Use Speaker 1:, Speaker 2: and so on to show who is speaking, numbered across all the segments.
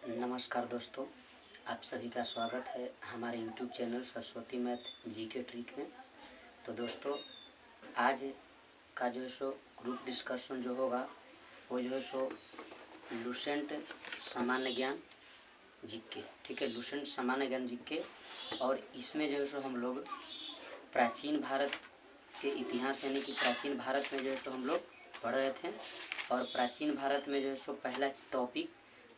Speaker 1: नमस्कार दोस्तों, आप सभी का स्वागत है हमारे YouTube channel Saraswati math GK trick में। तो दोस्तों, आज का जो है सो ग्रुप डिस्कशन जो होगा वो जो है सो लुसेंट सामान्य ज्ञान जीके, ठीक है, लुसेंट सामान्य ज्ञान जीके। और इसमें जो है सो हम लोग प्राचीन भारत के इतिहास यानी कि प्राचीन भारत में जो है सो हम लोग पढ़ रहे थे। और प्राचीन भारत में जो है सो पहला टॉपिक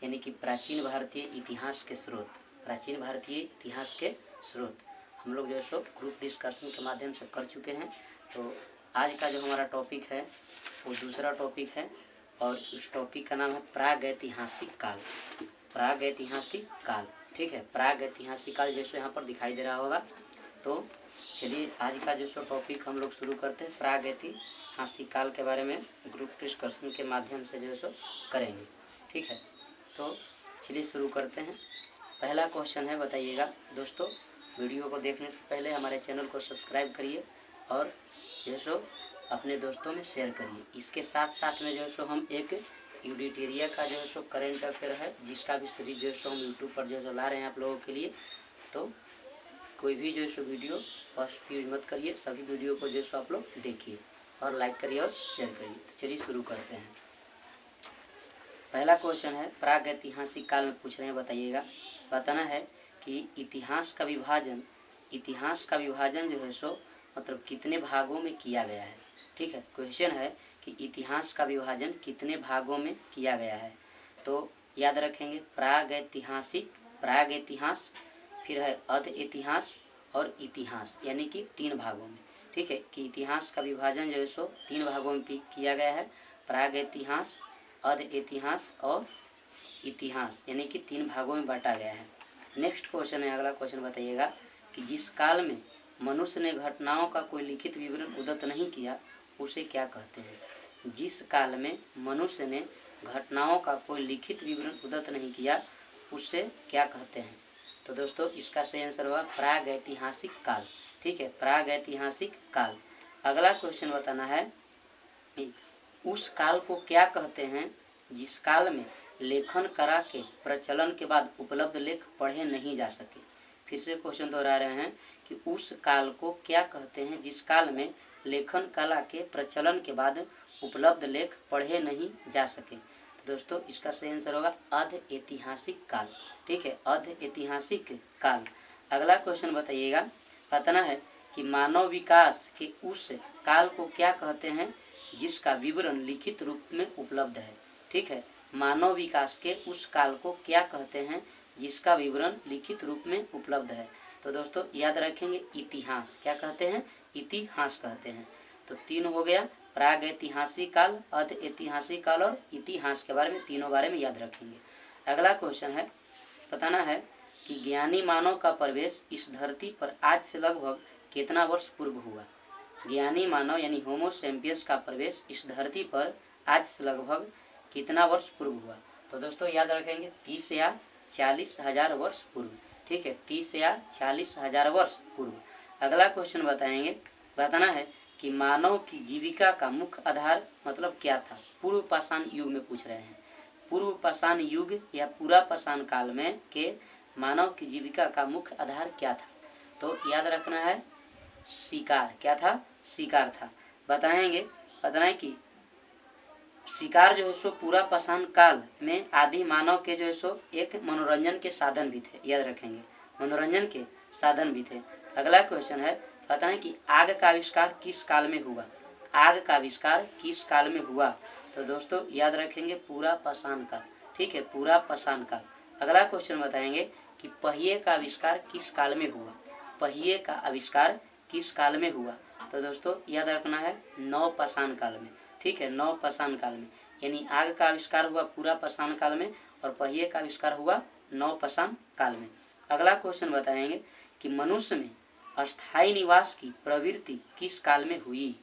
Speaker 1: यानी कि प्राचीन भारतीय इतिहास के स्रोत, प्राचीन भारतीय इतिहास के स्रोत हम लोग जो है सो ग्रुप डिस्कशन के माध्यम से कर चुके हैं। तो आज का जो हमारा टॉपिक है वो दूसरा टॉपिक है और उस टॉपिक का नाम है प्रागैतिहासिक काल। प्रागैतिहासिक काल, ठीक है, प्रागैतिहासिक काल जैसे यहाँ पर दिखाई दे रहा होगा। तो चलिए आज का जो सो टॉपिक हम लोग शुरू करते हैं। प्रागैतिहासिक काल के बारे में ग्रुप डिस्कशन के माध्यम से जो है सो करेंगे, ठीक है। तो चलिए शुरू करते हैं। पहला क्वेश्चन है, बताइएगा दोस्तों, वीडियो को देखने से पहले हमारे चैनल को सब्सक्राइब करिए और जो है सो अपने दोस्तों में शेयर करिए। इसके साथ साथ में जो है सो हम एक यूडिटेरिया का जो है सो करेंट अफेयर है, जिसका भी सीरीज जो है सो हम यूट्यूब पर जो है सो ला रहे हैं आप लोगों के लिए। तो कोई भी जो है सो वीडियो फर्स्ट यूज मत करिए, सभी वीडियो को जो है सो आप लोग देखिए और लाइक करिए और शेयर करिए। तो चलिए शुरू करते हैं। पहला क्वेश्चन है, प्रागैतिहासिक काल में पूछ रहे हैं, बताइएगा। बताना है कि इतिहास का विभाजन जो है सो मतलब कितने भागों में किया गया है, ठीक है। क्वेश्चन है कि इतिहास का विभाजन कितने भागों में किया गया है। तो याद रखेंगे, प्रागैतिहास, फिर है अध इतिहास और इतिहास, यानी कि 3 भागों में, ठीक है। कि इतिहास का विभाजन जो है सो 3 भागों में किया गया है, प्रागैतिहास, अध इतिहास और इतिहास, यानी कि 3 भागों में बांटा गया है। नेक्स्ट क्वेश्चन है, अगला क्वेश्चन बताइएगा कि जिस काल में मनुष्य ने घटनाओं का कोई लिखित विवरण उद्धृत नहीं किया उसे क्या कहते हैं। जिस काल में मनुष्य ने घटनाओं का कोई लिखित विवरण उद्धृत नहीं किया उसे क्या कहते हैं। तो दोस्तों, इसका सही आंसर होगा प्रागैतिहासिक काल, ठीक है, प्रागैतिहासिक काल। अगला क्वेश्चन बताना है, उस काल को क्या कहते हैं जिस काल में लेखन कला के प्रचलन के बाद उपलब्ध लेख पढ़े नहीं जा सके। फिर से क्वेश्चन दोहरा रहे हैं कि उस काल को क्या कहते हैं जिस काल में लेखन कला के प्रचलन के बाद उपलब्ध लेख पढ़े नहीं जा सके। तो दोस्तों, इसका सही आंसर होगा अध ऐतिहासिक काल, ठीक है, अध ऐतिहासिक काल। अगला क्वेश्चन बताइएगा। बताना है कि मानव विकास के उस काल को क्या कहते हैं जिसका विवरण लिखित रूप में उपलब्ध है, ठीक है। मानव विकास के उस काल को क्या कहते हैं जिसका विवरण लिखित रूप में उपलब्ध है। तो दोस्तों याद रखेंगे, इतिहास, क्या कहते हैं, इतिहास कहते हैं। तो 3 हो गया, प्रागैतिहासिक काल, अध ऐतिहासिक काल और इतिहास के बारे में, तीनों बारे में याद रखेंगे। अगला क्वेश्चन है, बताना है कि ज्ञानी मानव का प्रवेश इस धरती पर आज से लगभग कितना वर्ष पूर्व हुआ। ज्ञानी मानव यानी होमो सैपियंस का प्रवेश इस धरती पर आज से लगभग कितना वर्ष पूर्व हुआ। तो दोस्तों याद रखेंगे 30 या 40 हजार वर्ष पूर्व, ठीक है, 30 या 40 हजार वर्ष पूर्व। अगला क्वेश्चन बताएंगे। बताना है कि मानव की जीविका का मुख्य आधार मतलब क्या था। पूर्व पाषाण युग में पूछ रहे हैं, पूर्व पाषाण युग या पूरा पाषाण काल में के मानव की जीविका का मुख्य आधार क्या था। तो याद रखना है शिकार, क्या था, शिकार था। बताएंगे, बताना है कि शिकार जो है सो पूरा पाषाण काल में आदि मानव के जो है सो एक मनोरंजन के साधन भी थे, याद रखेंगे, मनोरंजन के साधन भी थे। अगला क्वेश्चन है, पता है कि आग का आविष्कार किस काल में हुआ। आग का आविष्कार किस काल में हुआ। तो दोस्तों याद रखेंगे पूरा पाषाण काल, ठीक है, पूरा पाषाण काल। अगला क्वेश्चन बताएंगे कि पहिए का आविष्कार किस काल में हुआ। पहिए का आविष्कार किस काल में हुआ। तो दोस्तों याद रखना है नव पाषाण काल में, ठीक है, नव पाषाण काल में, यानी आग का आविष्कार हुआ पूरा पाषाण काल में और पहिए का आविष्कार हुआ नव पाषाण काल में। अगला क्वेश्चन बताएंगे कि मनुष्य में अस्थायी निवास की प्रवृत्ति किस काल में हुई।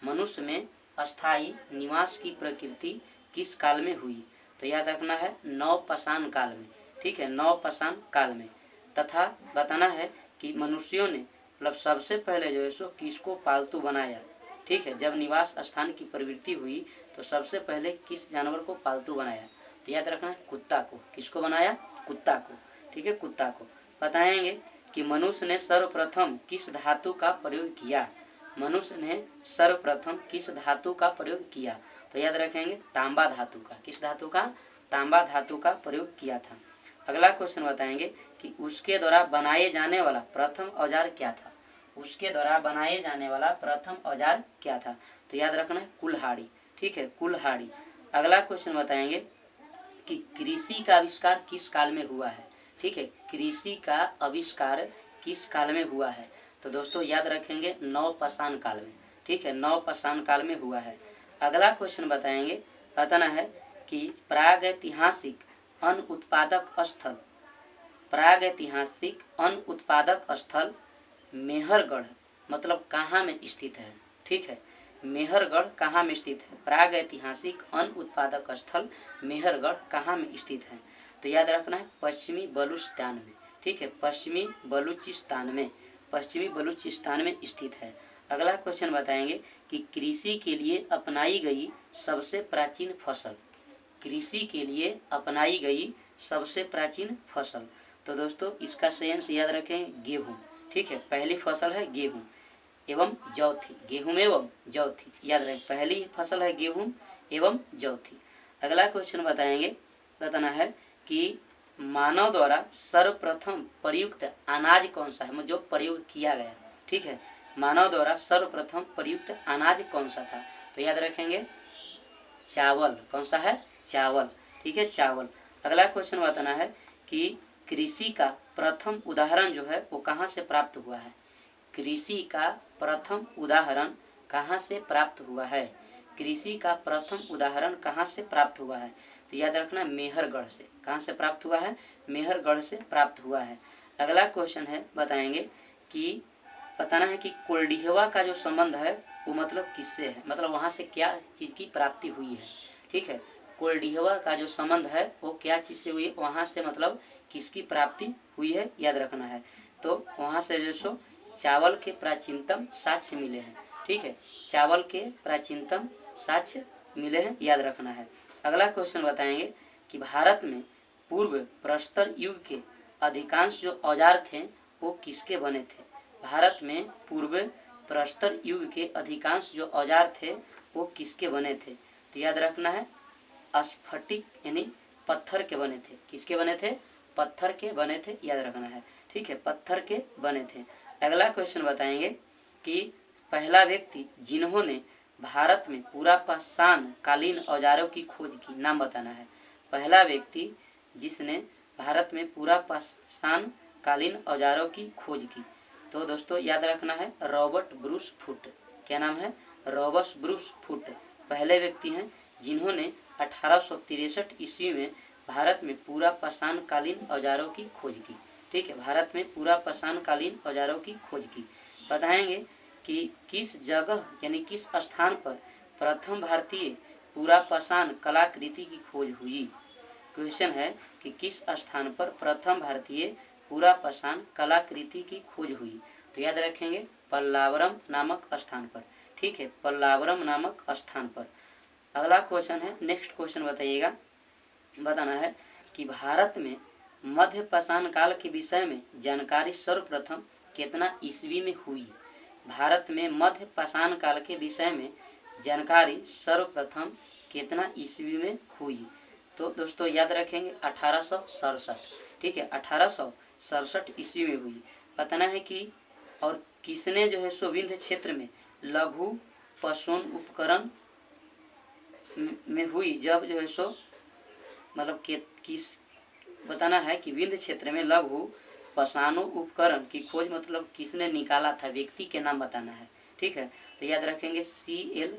Speaker 1: मनुष्य में अस्थायी निवास की प्रकृति किस काल में हुई। तो याद रखना है नव पाषाण काल में, ठीक है, नव पाषाण काल में। तथा बताना है कि मनुष्यों ने मतलब सबसे पहले जो है सो किसको पालतू बनाया, ठीक है, जब निवास स्थान की प्रवृत्ति हुई तो सबसे पहले किस जानवर को पालतू बनाया। तो याद रखना है कुत्ता को। किसको बनाया? कुत्ता को। ठीक है, कुत्ता को। बताएंगे कि मनुष्य ने सर्वप्रथम किस धातु का प्रयोग किया? मनुष्य ने सर्वप्रथम किस धातु का प्रयोग किया? तो याद रखेंगे तांबा धातु का। किस धातु का? तांबा धातु का प्रयोग किया था। अगला क्वेश्चन बताएंगे कि उसके द्वारा बनाए जाने वाला प्रथम औजार क्या था? उसके द्वारा बनाए जाने वाला प्रथम औजार क्या था? तो याद रखना है कुल्हाड़ी। ठीक है, कुल्हाड़ी। अगला क्वेश्चन बताएंगे कि कृषि का आविष्कार किस काल में हुआ है? ठीक है, कृषि का आविष्कार किस काल में हुआ है? तो दोस्तों याद रखेंगे नवपाषाण काल में। ठीक है, नवपाषाण काल में हुआ है। अगला क्वेश्चन बताएंगे, बताना है कि प्रागैतिहासिक अन्न उत्पादक स्थल, प्रागैतिहासिक अन्न उत्पादक स्थल मेहरगढ़ मतलब कहाँ में स्थित है? ठीक है, मेहरगढ़ कहाँ में स्थित है? प्रागैतिहासिक अन्न उत्पादक स्थल मेहरगढ़ कहाँ में स्थित है? तो याद रखना है पश्चिमी बलूचिस्तान में। ठीक है, पश्चिमी बलूचिस्तान में, पश्चिमी बलूचिस्तान में स्थित है। अगला क्वेश्चन बताएंगे कि कृषि के लिए अपनाई गई सबसे प्राचीन फसल, कृषि के लिए अपनाई गई सबसे प्राचीन फसल। तो दोस्तों इसका सही आंसर याद रखें गेहूँ। ठीक है, पहली फसल है गेहूँ एवं जौ थी। गेहूँ एवं जौ थी, याद रखें पहली फसल है गेहूँ एवं जौ थी। अगला क्वेश्चन बताएंगे, बताना है कि मानव द्वारा सर्वप्रथम प्रयुक्त अनाज कौन सा है? जो प्रयोग किया गया। ठीक है, मानव द्वारा सर्वप्रथम प्रयुक्त अनाज कौन सा था? तो याद रखेंगे चावल। कौन सा है? चावल। ठीक है, चावल। अगला क्वेश्चन बताना है कि कृषि का प्रथम उदाहरण जो है वो कहाँ से प्राप्त हुआ है? कृषि का प्रथम उदाहरण कहाँ से प्राप्त हुआ है? कृषि का प्रथम उदाहरण कहाँ से प्राप्त हुआ है? तो याद रखना मेहरगढ़ से। कहाँ से प्राप्त हुआ है? मेहरगढ़ से प्राप्त हुआ है। अगला क्वेश्चन है, बताएंगे कि बताना है कि कोल्डिहवा का जो संबंध है वो मतलब किससे है? मतलब वहाँ से क्या चीज़ की प्राप्ति हुई है? ठीक है, कोल्डिहवा का जो संबंध है वो क्या चीज़ से हुई है? वहाँ से मतलब किसकी प्राप्ति हुई है, याद रखना है। तो वहाँ से जो सो चावल के प्राचीनतम साक्ष्य मिले हैं। ठीक है, चावल के प्राचीनतम साक्ष्य मिले हैं, याद रखना है। अगला क्वेश्चन बताएंगे कि भारत में पूर्व प्रस्तर युग के अधिकांश जो औजार थे वो किसके बने थे? भारत में पूर्व प्रस्तर युग के अधिकांश जो औजार थे वो किसके बने थे? तो याद रखना है स्फटिक यानी पत्थर के बने थे। किसके बने थे? पत्थर के बने थे, याद रखना है। ठीक है, पत्थर के बने थे। अगला क्वेश्चन बताएंगे कि पहला व्यक्ति जिन्होंने भारत में पूरा पाषाण कालीन औजारों की खोज की, नाम बताना है। पहला व्यक्ति जिसने भारत में पूरा पाषाण कालीन औजारों की खोज की, तो दोस्तों याद रखना है रॉबर्ट ब्रूस फुट। क्या नाम है? रॉबर्ट ब्रूस फुट पहले व्यक्ति हैं जिन्होंने 1863 ईस्वी में भारत में पूरा पाषाण कालीन औजारों की खोज की। ठीक है, भारत में पूरा पाषाण कालीन औजारों की खोज की। बताएंगे कि किस जगह यानी किस स्थान पर प्रथम भारतीय पूरा पाषाण कलाकृति की खोज हुई? क्वेश्चन है कि किस स्थान पर प्रथम भारतीय पूरा पाषाण कलाकृति की खोज हुई? तो याद रखेंगे पल्लावरम नामक स्थान पर। ठीक है, पल्लावरम नामक स्थान पर। अगला क्वेश्चन है, नेक्स्ट क्वेश्चन बताइएगा, बताना है कि भारत में मध्य पाषाण काल के विषय में जानकारी सर्वप्रथम कितना ईस्वी में हुई? भारत में मध्य पाषाण काल के विषय में जानकारी सर्वप्रथम कितना ईस्वी में हुई? तो दोस्तों याद रखेंगे 1867। ठीक है, 1867 ईस्वी में हुई। बताना है कि और किसने जो है सो विंध्य क्षेत्र में लघु पशुन उपकरण में हुई? जब जो है सो मतलब किस बताना है कि विंध्य क्षेत्र में लघु पशानु उपकरण की खोज मतलब किसने निकाला था? व्यक्ति के नाम बताना है। ठीक है, तो याद रखेंगे C.L.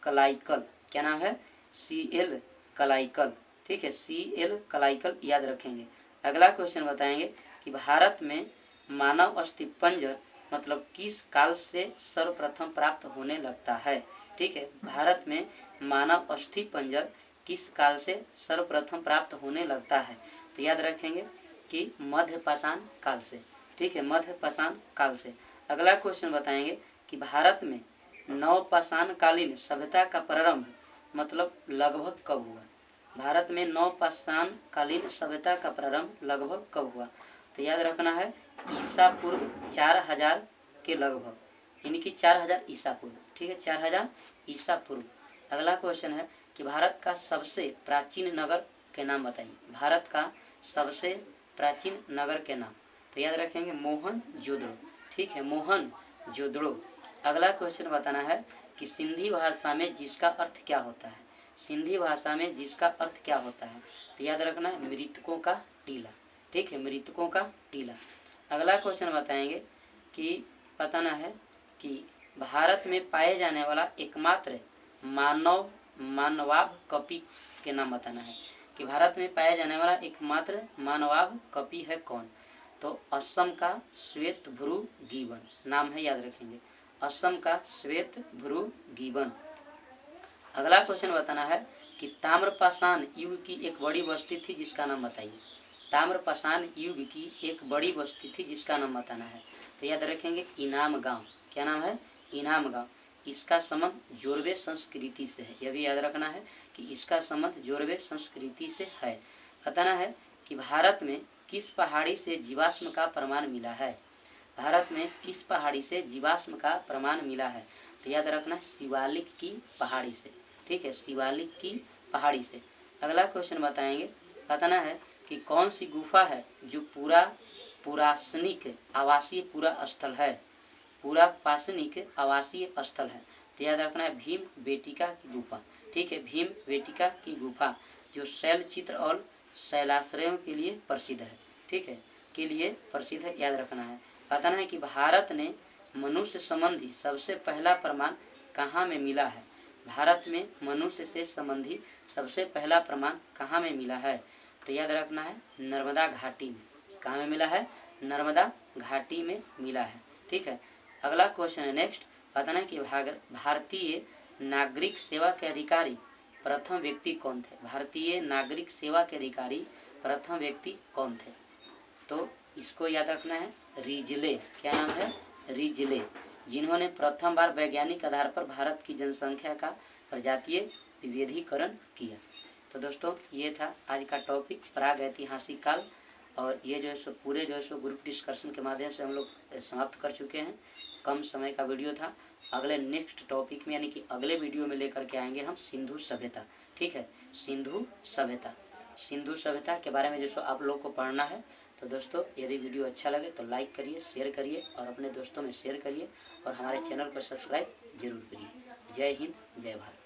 Speaker 1: कलाइकल। क्या नाम है? C.L. कलाइकल। ठीक है, C.L. कलाइकल याद रखेंगे। अगला क्वेश्चन बताएंगे कि भारत में मानव अस्थिपंजर मतलब किस काल से सर्वप्रथम प्राप्त होने लगता है? ठीक है, भारत में मानव अस्थिपंजर किस काल से सर्वप्रथम प्राप्त होने लगता है? तो याद रखेंगे कि मध्य पाषाण काल से। ठीक है, मध्य पाषाण काल से। अगला क्वेश्चन बताएंगे कि भारत में नवपाषाण कालीन सभ्यता का प्रारंभ मतलब लगभग कब हुआ? भारत में नवपाषाण कालीन सभ्यता का प्रारंभ लगभग कब हुआ? तो याद रखना है ईसा पूर्व 4000 के लगभग, यानी कि 4000 ईसा पूर्व। ठीक है, 4000 ईसा पूर्व। अगला क्वेश्चन है कि भारत का सबसे प्राचीन नगर के नाम बताइए। भारत का सबसे प्राचीन नगर के नाम, तो याद रखेंगे मोहनजोदड़ो। ठीक है, मोहनजोदड़ो। अगला क्वेश्चन बताना है कि सिंधी भाषा में जिसका अर्थ क्या होता है। सिंधी भाषा में जिसका अर्थ क्या होता है, तो याद रखना है मृतकों का टीला। ठीक है, मृतकों का टीला। अगला क्वेश्चन बताएंगे कि बताना है कि भारत में पाए जाने वाला एकमात्र मानवाभ कपि के नाम बताना है कि भारत में पाया जाने वाला एकमात्र मानवाभ कपि है कौन? तो असम का श्वेतभ्रू गिबन नाम है, याद रखेंगे असम का श्वेतभ्रू गिबन। अगला क्वेश्चन बताना है कि ताम्रपाषाण युग की एक बड़ी बस्ती थी जिसका नाम बताइए। ताम्रपाषाण युग की एक बड़ी बस्ती थी जिसका नाम बताना है, तो याद रखेंगे इनाम गांव। क्या नाम है? इनाम गांव। इसका संबंध जोरवे संस्कृति से है, यह भी याद रखना है कि इसका संबंध जोरवे संस्कृति से है। बताना है कि भारत में किस पहाड़ी से जीवाश्म का प्रमाण मिला है। भारत में किस पहाड़ी से जीवाश्म का प्रमाण मिला है, तो याद रखना शिवालिक की पहाड़ी से। ठीक है, शिवालिक की पहाड़ी से। अगला क्वेश्चन बताएंगे, बताना है कि कौन सी गुफा है जो पुरासनिक आवासीय पूरा स्थल है। पूरा पाषाणिक आवासीय स्थल है, तो याद रखना है भीम बेटिका की गुफा। ठीक है, भीम बेटिका की गुफा जो शैल चित्र और शैलाश्रयों के लिए प्रसिद्ध है। ठीक है, के लिए प्रसिद्ध है, याद रखना है। बताना है कि भारत ने मनुष्य संबंधी सबसे पहला प्रमाण कहाँ में मिला है। भारत में मनुष्य से संबंधी सबसे पहला प्रमाण कहाँ में मिला है, तो याद रखना है नर्मदा घाटी में। कहाँ में मिला है? नर्मदा घाटी में मिला है। ठीक है, अगला क्वेश्चन है नेक्स्ट। बताना है कि भारतीय नागरिक सेवा के अधिकारी प्रथम व्यक्ति कौन थे। भारतीय नागरिक सेवा के अधिकारी प्रथम व्यक्ति कौन थे, तो इसको याद रखना है रिजले। क्या नाम है? रिजले, जिन्होंने प्रथम बार वैज्ञानिक आधार पर भारत की जनसंख्या का प्रजातीय विविधीकरण किया। तो दोस्तों ये था आज का टॉपिक प्राग ऐतिहासिक काल, और ये जो है सो पूरे जो है सो ग्रुप डिस्कशन के माध्यम से हम लोग समाप्त कर चुके हैं। कम समय का वीडियो था। अगले नेक्स्ट टॉपिक में यानी कि अगले वीडियो में लेकर के आएंगे हम सिंधु सभ्यता। ठीक है, सिंधु सभ्यता के बारे में जो सो आप लोग को पढ़ना है। तो दोस्तों यदि वीडियो अच्छा लगे तो लाइक करिए, शेयर करिए और अपने दोस्तों में शेयर करिए, और हमारे चैनल को सब्सक्राइब जरूर करिए। जय हिंद, जय भारत।